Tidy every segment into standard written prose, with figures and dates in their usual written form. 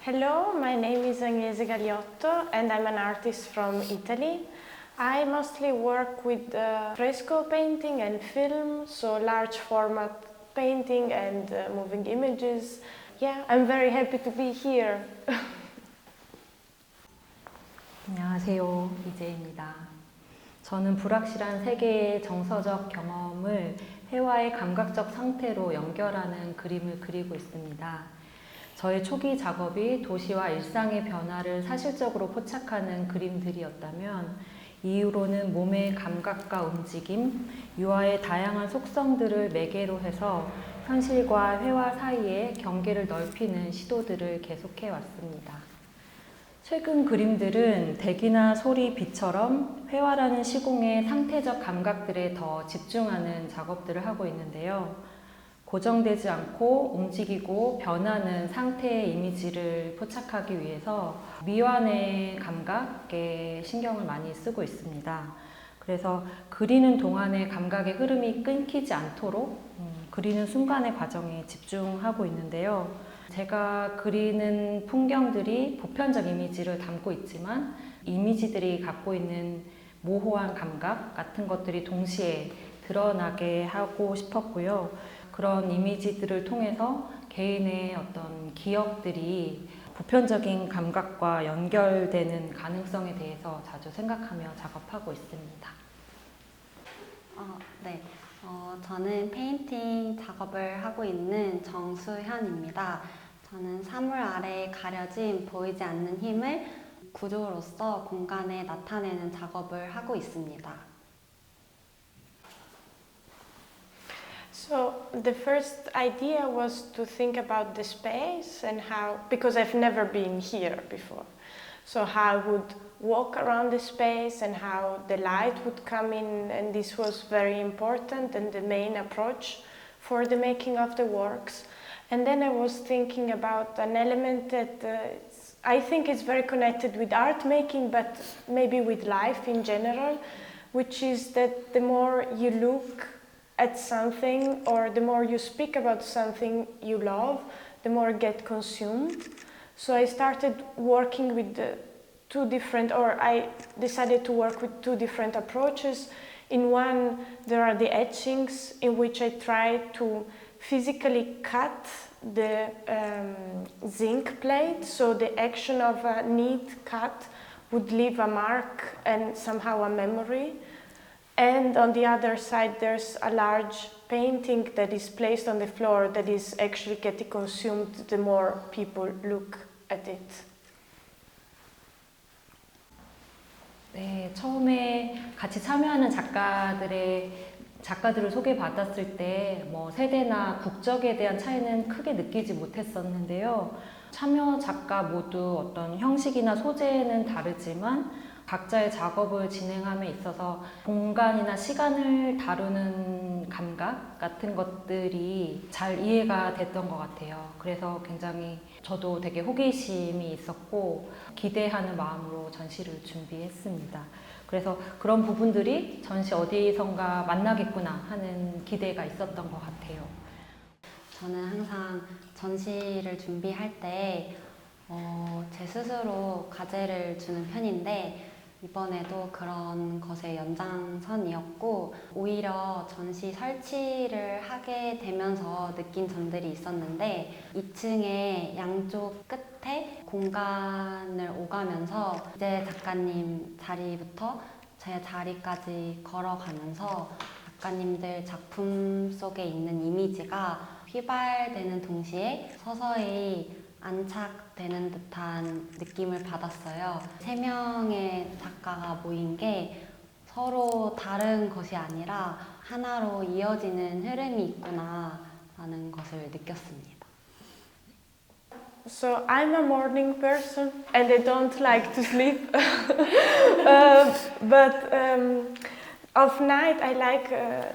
Hello, my name is Agnese Gagliotto and I'm an artist from Italy. I mostly work with fresco painting and film, so large format painting and moving images. Yeah, I'm very happy to be here. 안녕하세요, 이재입니다. 저는 불확실한 세계의 정서적 경험을 회화의 감각적 상태로 연결하는 그림을 그리고 있습니다. 저의 초기 작업이 도시와 일상의 변화를 사실적으로 포착하는 그림들이었다면 이후로는 몸의 감각과 움직임, 유화의 다양한 속성들을 매개로 해서 현실과 회화 사이의 경계를 넓히는 시도들을 계속해 왔습니다. 최근 그림들은 대기나 소리, 빛처럼 회화라는 시공의 상태적 감각들에 더 집중하는 작업들을 하고 있는데요. 고정되지 않고 움직이고 변하는 상태의 이미지를 포착하기 위해서 미완의 감각에 신경을 많이 쓰고 있습니다. 그래서 그리는 동안의 감각의 흐름이 끊기지 않도록 그리는 순간의 과정에 집중하고 있는데요. 제가 그리는 풍경들이 보편적 이미지를 담고 있지만 이미지들이 갖고 있는 모호한 감각 같은 것들이 동시에 드러나게 하고 싶었고요. 그런 이미지들을 통해서 개인의 어떤 기억들이 보편적인 감각과 연결되는 가능성에 대해서 자주 생각하며 작업하고 있습니다. 네. 저는 페인팅 작업을 하고 있는 정수현입니다. 저는 사물 아래에 가려진 보이지 않는 힘을 구조로서 공간에 나타내는 작업을 하고 있습니다. So the first idea was to think about the space and how, because I've never been here before. So how I would walk around the space and how the light would come in, and this was very important and the main approach for the making of the works. And then I was thinking about an element that I think is very connected with art making, but maybe with life in general, which is that the more you look at something or the more you speak about something you love, the more it gets consumed. So I started working with I decided to work with two different approaches. In one, there are the etchings in which I try to physically cut the zinc plate, so the action of a neat cut would leave a mark and somehow a memory. And on the other side, there's a large painting that is placed on the floor that is actually getting consumed the more people look at it. 네, 처음에 같이 참여하는 작가들을 소개받았을 때 세대나 국적에 대한 차이는 크게 느끼지 못했었는데요. 참여 작가 모두 어떤 형식이나 소재는 다르지만 각자의 작업을 진행함에 있어서 공간이나 시간을 다루는 감각 같은 것들이 잘 이해가 됐던 것 같아요. 그래서 굉장히 저도 되게 호기심이 있었고 기대하는 마음으로 전시를 준비했습니다. 그래서 그런 부분들이 전시 어디선가 만나겠구나 하는 기대가 있었던 것 같아요. 저는 항상 전시를 준비할 때 제 스스로 과제를 주는 편인데 이번에도 그런 것의 연장선이었고 오히려 전시 설치를 하게 되면서 느낀 점들이 있었는데 2층의 양쪽 끝에 공간을 오가면서 이재 작가님 자리부터 제 자리까지 걸어가면서 작가님들 작품 속에 있는 이미지가 휘발되는 동시에 서서히 안착되는 듯한 느낌을 받았어요. 3명의 작가가 모인 게 서로 다른 것이 아니라 하나로 이어지는 흐름이 있구나 라는 것을 느꼈습니다. So I'm a morning person and I don't like to sleep. Of night, I like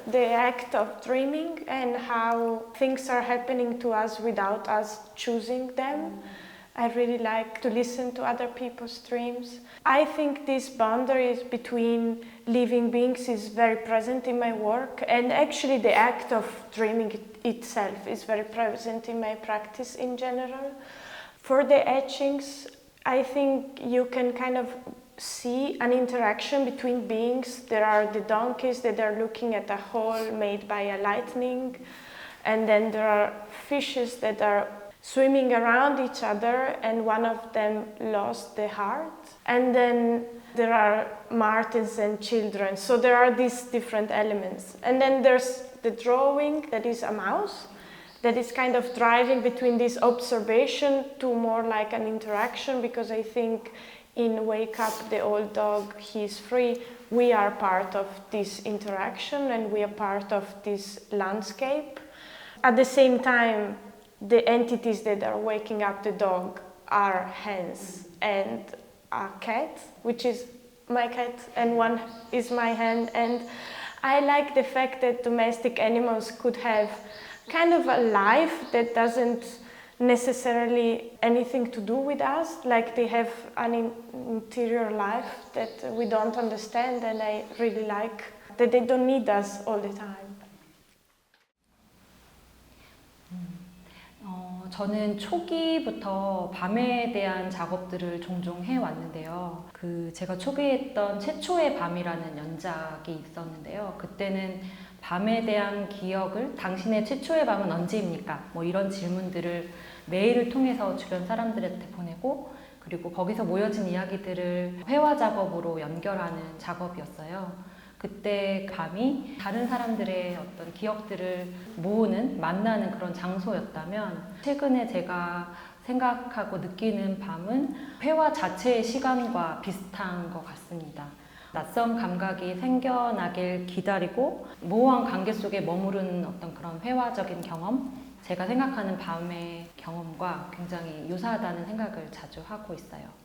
the act of dreaming and how things are happening to us without us choosing them. I really like to listen to other people's dreams. I think this boundaries between living beings is very present in my work, and actually the act of dreaming itself is very present in my practice in general. For the etchings, I think you can kind of see an interaction between beings. There are the donkeys that are looking at a hole made by a lightning, and then there are fishes that are swimming around each other, and one of them lost the heart. And then there are martyrs and children. So there are these different elements. And then there's the drawing that is a mouse that is kind of driving between this observation to more like an interaction, because I think in Wake Up the Old Dog, He's Free, we are part of this interaction and we are part of this landscape. At the same time, the entities that are waking up the dog are hens and a cat, which is my cat, and one is my hen. And I like the fact that domestic animals could have kind of a life that doesn't necessarily anything to do with us, like they have an interior life that we don't understand, and I really like that they don't need us all the time. 저는 초기부터 밤에 대한 작업들을 종종 해왔는데요. 제가 초기에 했던 최초의 밤이라는 연작이 있었는데요. 그때는 밤에 대한 기억을, 당신의 최초의 밤은 언제입니까? 뭐 이런 질문들을 메일을 통해서 주변 사람들한테 보내고, 그리고 거기서 모여진 이야기들을 회화 작업으로 연결하는 작업이었어요. 그때 밤이 다른 사람들의 어떤 기억들을 모으는, 만나는 그런 장소였다면, 최근에 제가 생각하고 느끼는 밤은 회화 자체의 시간과 비슷한 것 같습니다. 낯선 감각이 생겨나길 기다리고 모호한 관계 속에 머무르는 어떤 그런 회화적인 경험, 제가 생각하는 밤의 경험과 굉장히 유사하다는 생각을 자주 하고 있어요.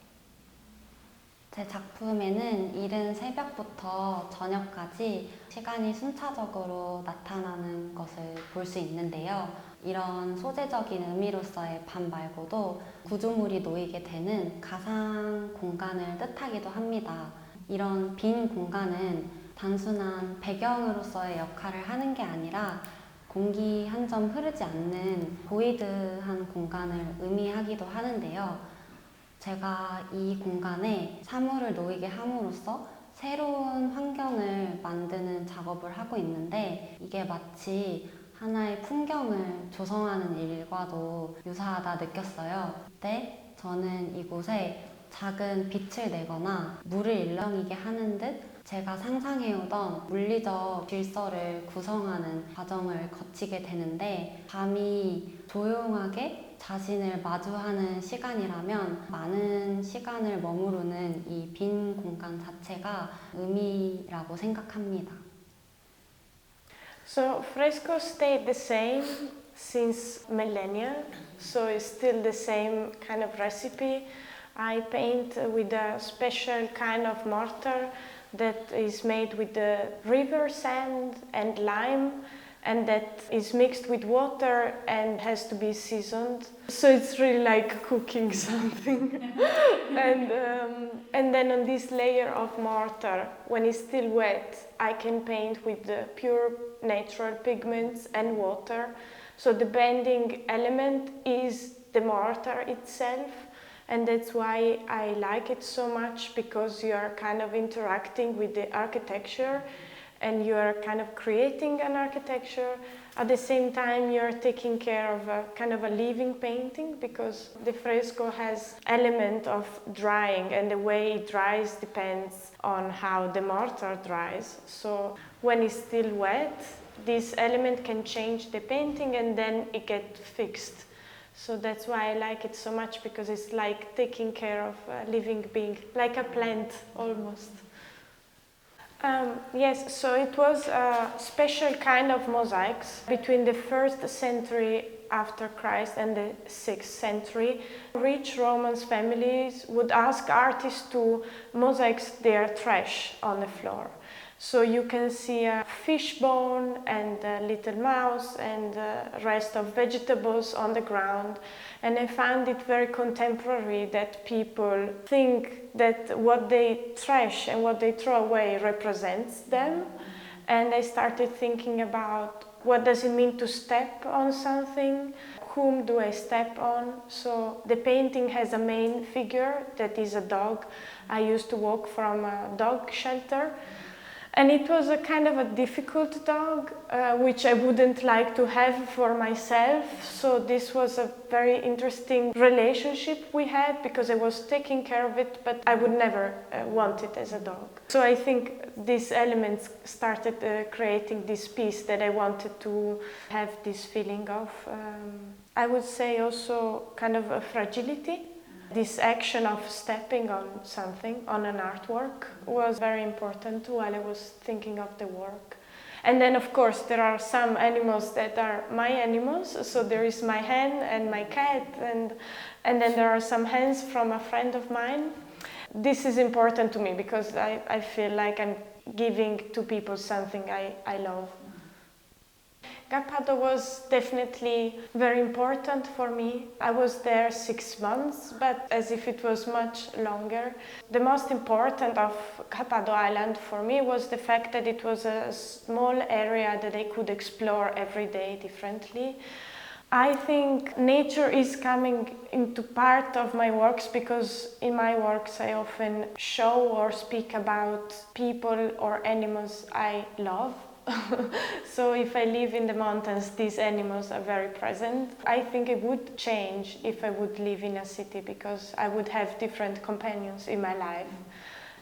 제 작품에는 이른 새벽부터 저녁까지 시간이 순차적으로 나타나는 것을 볼 수 있는데요. 이런 소재적인 의미로서의 밤 말고도 구조물이 놓이게 되는 가상 공간을 뜻하기도 합니다. 이런 빈 공간은 단순한 배경으로서의 역할을 하는 게 아니라 공기 한 점 흐르지 않는 보이드한 공간을 의미하기도 하는데요. 제가 이 공간에 사물을 놓이게 함으로써 새로운 환경을 만드는 작업을 하고 있는데, 이게 마치 하나의 풍경을 조성하는 일과도 유사하다 느꼈어요. 그때 저는 이곳에 작은 빛을 내거나 물을 일렁이게 하는 듯 제가 상상해오던 물리적 질서를 구성하는 과정을 거치게 되는데, 밤이 조용하게 자신을 마주하는 시간이라면 많은 시간을 머무르는 이 빈 공간 자체가 의미라고 생각합니다. So fresco stayed the same since millennia, so it's still the same kind of recipe. I paint with a special kind of mortar that is made with the river sand and lime, and that is mixed with water and has to be seasoned. So it's really like cooking something. And then on this layer of mortar, when it's still wet, I can paint with the pure natural pigments and water. So the bending element is the mortar itself. And that's why I like it so much, because you are kind of interacting with the architecture and you are kind of creating an architecture. At the same time, you're taking care of a kind of a living painting, because the fresco has element of drying, and the way it dries depends on how the mortar dries. So when it's still wet, this element can change the painting and then it gets fixed. So that's why I like it so much, because it's like taking care of a living being, like a plant almost. Yes, so it was a special kind of mosaics between the 1st century after Christ and the 6th century. Rich Roman families would ask artists to mosaics their trash on the floor. So you can see a fish bone and a little mouse and the rest of vegetables on the ground. And I found it very contemporary that people think that what they trash and what they throw away represents them. And I started thinking about what does it mean to step on something? whom do I step on. So the painting has a main figure that is a dog. I used to walk from a dog shelter. And it was a kind of a difficult dog, which I wouldn't like to have for myself. So this was a very interesting relationship we had because I was taking care of it, but I would never want it as a dog. So I think these elements started creating this piece that I wanted to have this feeling of, I would say also kind of a fragility. This action of stepping on something, on an artwork, was very important while I was thinking of the work. And then, of course, there are some animals that are my animals. So there is my hen and my cat, and then there are some hens from a friend of mine. This is important to me because I feel like I'm giving to people something I love. Kapado was definitely very important for me. I was there 6 months, but as if it was much longer. The most important of Kapado Island for me was the fact that it was a small area that I could explore every day differently. I think nature is coming into part of my works because in my works I often show or speak about people or animals I love. So if I live in the mountains, these animals are very present. I think it would change if I would live in a city because I would have different companions in my life.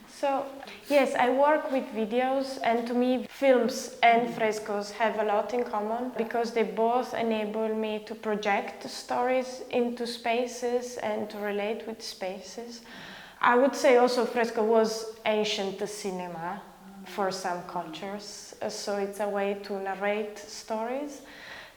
So yes, I work with videos, and to me films and frescoes have a lot in common because they both enable me to project stories into spaces and to relate with spaces. I would say also fresco was ancient cinema for some cultures, so it's a way to narrate stories.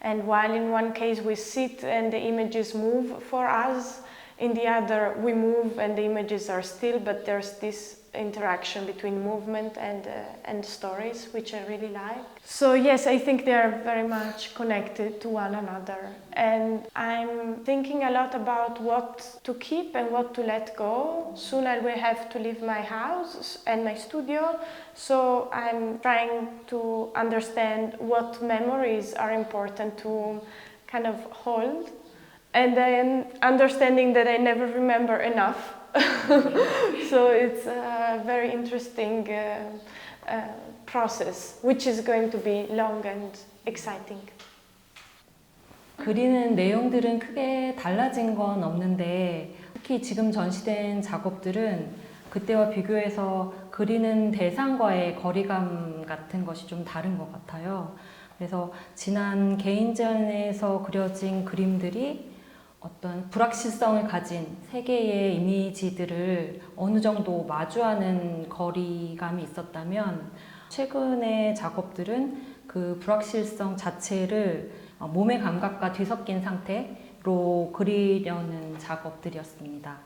And while in one case we sit and the images move for us, in the other we move and the images are still, but there's this interaction between movement and stories, which I really like. So yes, I think they are very much connected to one another. And I'm thinking a lot about what to keep and what to let go. Soon I will have to leave my house and my studio, so I'm trying to understand what memories are important to kind of hold, and then understanding that I never remember enough. So it's a very interesting process, which is going to be long and exciting. 그리는 내용들은 크게 달라진 건 없는데 특히 지금 전시된 작업들은 그때와 비교해서 그리는 대상과의 거리감 같은 것이 좀 다른 것 같아요. 그래서 지난 개인전에서 그려진 그림들이 어떤 불확실성을 가진 세 개의 이미지들을 어느 정도 마주하는 거리감이 있었다면 최근의 작업들은 그 불확실성 자체를 몸의 감각과 뒤섞인 상태로 그리려는 작업들이었습니다.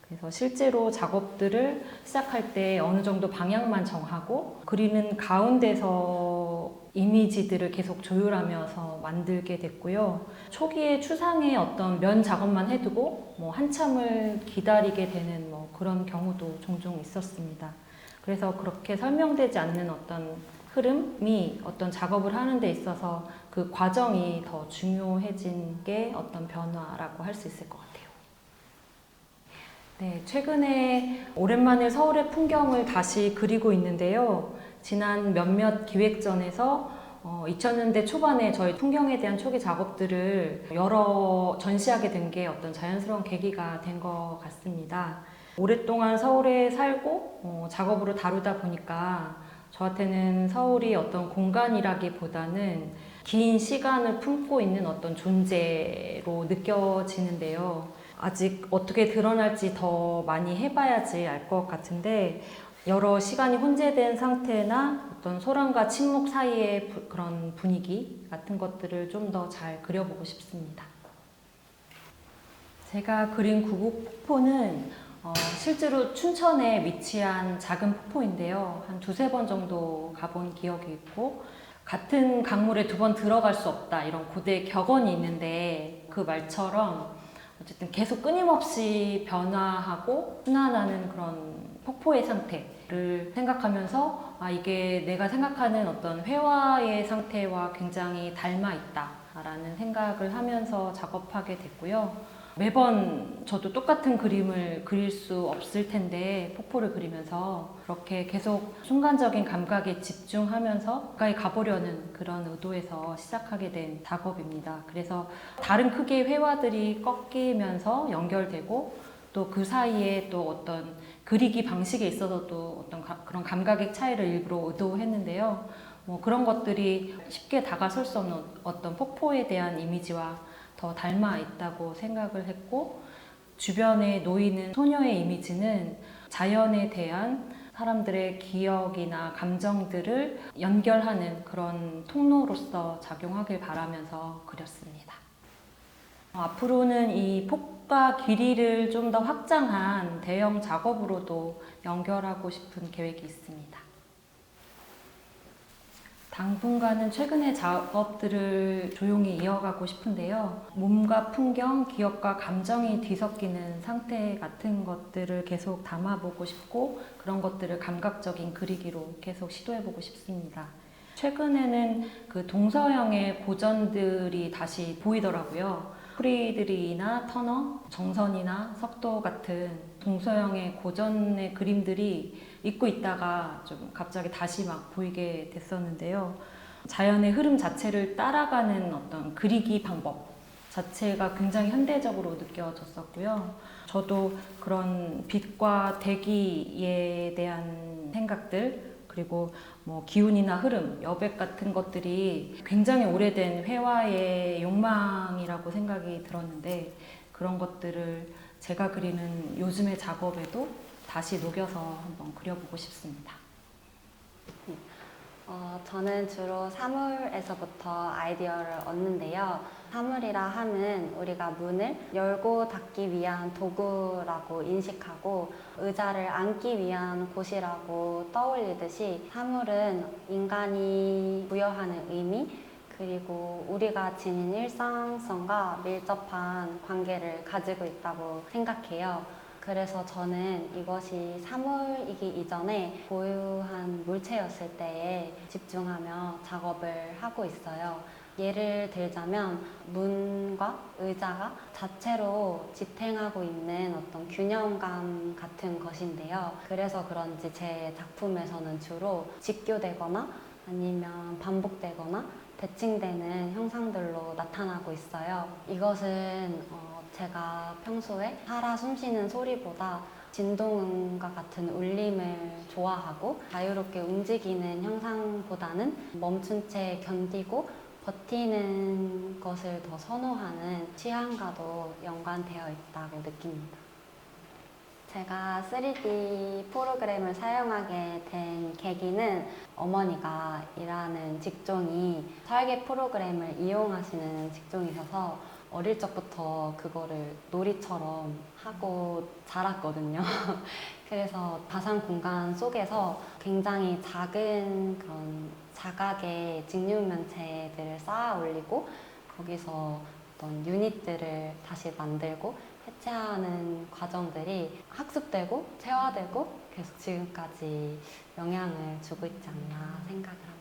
그래서 실제로 작업들을 시작할 때 어느 정도 방향만 정하고 그리는 가운데서 이미지들을 계속 조율하면서 만들게 됐고요. 초기에 추상의 어떤 면 작업만 해두고 한참을 기다리게 되는 그런 경우도 종종 있었습니다. 그래서 그렇게 설명되지 않는 어떤 흐름이 어떤 작업을 하는 데 있어서 그 과정이 더 중요해진 게 어떤 변화라고 할 수 있을 것 같아요. 네, 최근에 오랜만에 서울의 풍경을 다시 그리고 있는데요. 지난 몇몇 기획전에서 2000년대 초반에 저희 풍경에 대한 초기 작업들을 여러 전시하게 된 게 어떤 자연스러운 계기가 된 것 같습니다. 오랫동안 서울에 살고 작업으로 다루다 보니까 저한테는 서울이 어떤 공간이라기보다는 긴 시간을 품고 있는 어떤 존재로 느껴지는데요. 아직 어떻게 드러날지 더 많이 해봐야지 알 것 같은데 여러 시간이 혼재된 상태나 어떤 소란과 침묵 사이의 그런 분위기 같은 것들을 좀 더 잘 그려보고 싶습니다. 제가 그린 구곡 폭포는 실제로 춘천에 위치한 작은 폭포인데요. 한 2-3번 정도 가본 기억이 있고 같은 강물에 2번 들어갈 수 없다 이런 고대 격언이 있는데 그 말처럼 어쨌든 계속 끊임없이 변화하고 순환하는 그런 폭포의 상태를 생각하면서 이게 내가 생각하는 어떤 회화의 상태와 굉장히 닮아 있다라는 생각을 하면서 작업하게 됐고요. 매번 저도 똑같은 그림을 그릴 수 없을 텐데 폭포를 그리면서 그렇게 계속 순간적인 감각에 집중하면서 가까이 가보려는 그런 의도에서 시작하게 된 작업입니다. 그래서 다른 크기의 회화들이 꺾이면서 연결되고 또 그 사이에 또 어떤 그리기 방식에 있어서도 어떤 그런 감각의 차이를 일부러 의도했는데요. 뭐 그런 것들이 쉽게 다가설 수 없는 어떤 폭포에 대한 이미지와 더 닮아 있다고 생각을 했고, 주변에 놓이는 소녀의 이미지는 자연에 대한 사람들의 기억이나 감정들을 연결하는 그런 통로로서 작용하길 바라면서 그렸습니다. 앞으로는 이 폭과 길이를 좀 더 확장한 대형 작업으로도 연결하고 싶은 계획이 있습니다. 당분간은 최근의 작업들을 조용히 이어가고 싶은데요. 몸과 풍경, 기억과 감정이 뒤섞이는 상태 같은 것들을 계속 담아보고 싶고, 그런 것들을 감각적인 그리기로 계속 시도해보고 싶습니다. 최근에는 그 동서양의 고전들이 다시 보이더라고요. 프리드리히나 터너, 정선이나 석도 같은 동서양의 고전의 그림들이 잊고 있다가 좀 갑자기 다시 막 보이게 됐었는데요. 자연의 흐름 자체를 따라가는 어떤 그리기 방법 자체가 굉장히 현대적으로 느껴졌었고요. 저도 그런 빛과 대기에 대한 생각들, 그리고 뭐 기운이나 흐름, 여백 같은 것들이 굉장히 오래된 회화의 욕망이라고 생각이 들었는데, 그런 것들을 제가 그리는 요즘의 작업에도 다시 녹여서 한번 그려보고 싶습니다. 저는 주로 사물에서부터 아이디어를 얻는데요. 사물이라 함은 우리가 문을 열고 닫기 위한 도구라고 인식하고 의자를 앉기 위한 곳이라고 떠올리듯이, 사물은 인간이 부여하는 의미, 그리고 우리가 지닌 일상성과 밀접한 관계를 가지고 있다고 생각해요. 그래서 저는 이것이 사물이기 이전에 고유한 물체였을 때에 집중하며 작업을 하고 있어요. 예를 들자면 문과 의자가 자체로 지탱하고 있는 어떤 균형감 같은 것인데요. 그래서 그런지 제 작품에서는 주로 직교되거나 아니면 반복되거나 대칭되는 형상들로 나타나고 있어요. 이것은 제가 평소에 살아 숨쉬는 소리보다 진동음과 같은 울림을 좋아하고, 자유롭게 움직이는 형상보다는 멈춘 채 견디고 버티는 것을 더 선호하는 취향과도 연관되어 있다고 느낍니다. 제가 3D 프로그램을 사용하게 된 계기는 어머니가 일하는 직종이 설계 프로그램을 이용하시는 직종이셔서 어릴 적부터 그거를 놀이처럼 하고 자랐거든요. 그래서 가상 공간 속에서 굉장히 작은 그런 자각의 직육면체들을 쌓아 올리고, 거기서 어떤 유닛들을 다시 만들고 해체하는 과정들이 학습되고 체화되고 계속 지금까지 영향을 주고 있지 않나 생각을 합니다.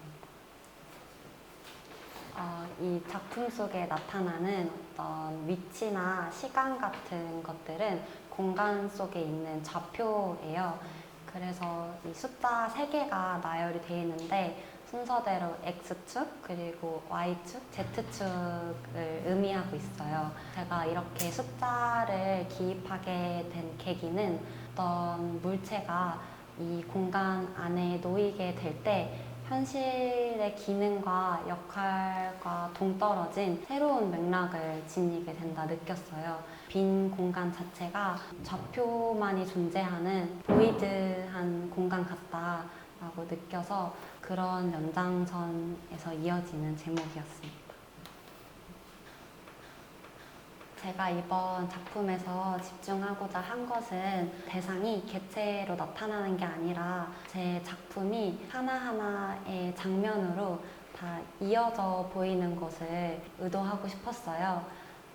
이 작품 속에 나타나는 어떤 위치나 시간 같은 것들은 공간 속에 있는 좌표예요. 그래서 이 숫자 3개가 나열이 되어 있는데 순서대로 X축, 그리고 Y축, Z축을 의미하고 있어요. 제가 이렇게 숫자를 기입하게 된 계기는 어떤 물체가 이 공간 안에 놓이게 될 때 현실의 기능과 역할과 동떨어진 새로운 맥락을 지니게 된다 느꼈어요. 빈 공간 자체가 좌표만이 존재하는 보이드한 공간 같다라고 느껴서 그런 연장선에서 이어지는 제목이었습니다. 제가 이번 작품에서 집중하고자 한 것은 대상이 객체로 나타나는 게 아니라 제 작품이 하나하나의 장면으로 다 이어져 보이는 것을 의도하고 싶었어요.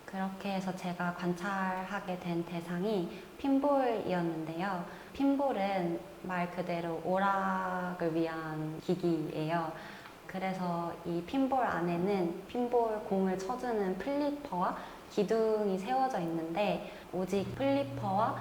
그렇게 해서 제가 관찰하게 된 대상이 핀볼이었는데요. 핀볼은 말 그대로 오락을 위한 기기예요. 그래서 이 핀볼 안에는 핀볼 공을 쳐주는 플리퍼와 기둥이 세워져 있는데 오직 플리퍼와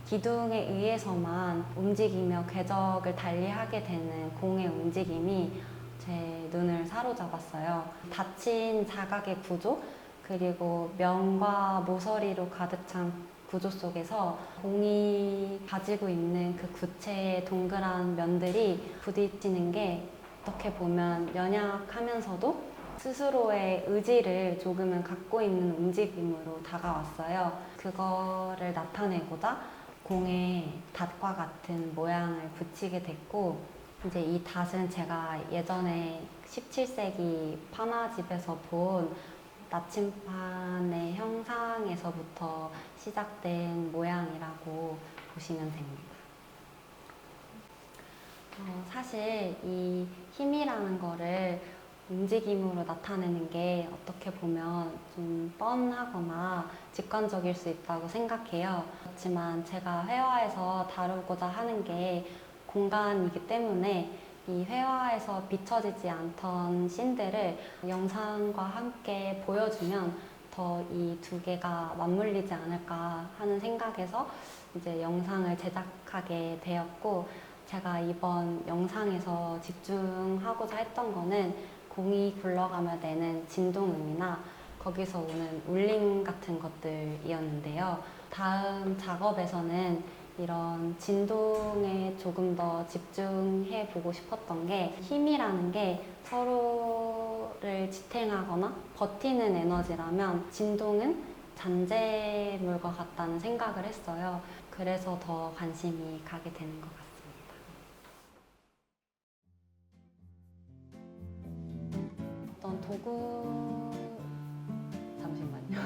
기둥에 의해서만 움직이며 궤적을 달리하게 되는 공의 움직임이 제 눈을 사로잡았어요. 닫힌 사각의 구조, 그리고 면과 모서리로 가득 찬 구조 속에서 공이 가지고 있는 그 구체의 동그란 면들이 부딪히는 게 어떻게 보면 연약하면서도 스스로의 의지를 조금은 갖고 있는 움직임으로 다가왔어요. 그거를 나타내고자 공에 닷과 같은 모양을 붙이게 됐고, 이제 이 닷은 제가 예전에 17세기 파마집에서 본 나침판의 형상에서부터 시작된 모양이라고 보시면 됩니다. 사실 이 힘이라는 거를 움직임으로 나타내는 게 어떻게 보면 좀 뻔하거나 직관적일 수 있다고 생각해요. 그렇지만 제가 회화에서 다루고자 하는 게 공간이기 때문에 이 회화에서 비춰지지 않던 씬들을 영상과 함께 보여주면 더 이 두 개가 맞물리지 않을까 하는 생각에서 이제 영상을 제작하게 되었고, 제가 이번 영상에서 집중하고자 했던 거는 공이 굴러가며 내는 진동음이나 거기서 오는 울림 같은 것들이었는데요. 다음 작업에서는 이런 진동에 조금 더 집중해 보고 싶었던 게, 힘이라는 게 서로를 지탱하거나 버티는 에너지라면 진동은 잔재물과 같다는 생각을 했어요. 그래서 더 관심이 가게 되는 것 같습니다. 어떤 도구, 잠시만요.